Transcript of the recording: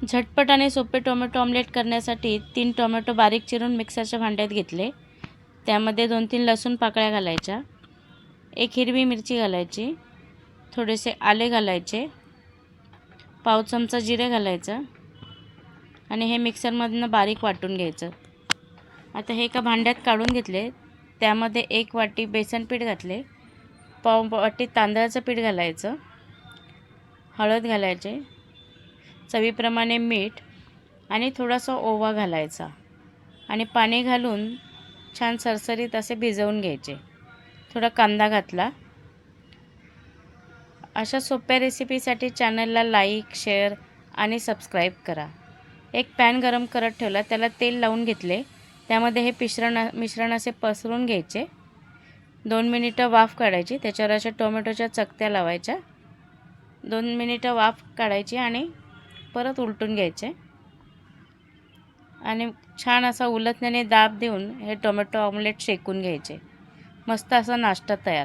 झटपट आणि सोपे टोमॅटो ऑमलेट करण्यासाठी 3 टोमॅटो बारीक चिरून मिक्सरच्या भांड्यात घेतले. त्यामध्ये 2-3 लसूण पाकळ्या घालायच्या, 1 हिरवी मिरची घालायची, थोडेसे आले घालायचे, पाव चमचा जिरे घालायचं आणि हे मिक्सरमधनं बारीक वाटून घ्यायचं. आता हे एका भांड्यात काढून घेतले. त्यामध्ये 1 वाटी बेसन पीठ घातले, पाव वाटी तांदळाचं पीठ घालायचं, हळद घालायचे, चवीप्रमाणे मीठ आणि थोडासा ओवा घालायचा आणि पाणी घालून छान सरसरीत असे भिजवून घ्यायचे. थोडा कांदा घातला. अशा सोप्या रेसिपीसाठी चॅनलला लाईक, शेअर आणि सबस्क्राईब करा. एक पॅन गरम करत ठेवला, त्याला तेल लावून घेतले. त्यामध्ये हे मिश्रण असे पसरून घ्यायचे. 2 मिनिटं वाफ काढायची. त्याच्यावर अशा टोमॅटोच्या चकत्या लावायच्या. 2 मिनिटं वाफ काढायची आणि परत उलटून घ्यायचे आणि छान असा उलटण्याने दाब देऊन हे टोमॅटो ऑमलेट शेकून घ्यायचे. मस्त असा नाश्ता तयार.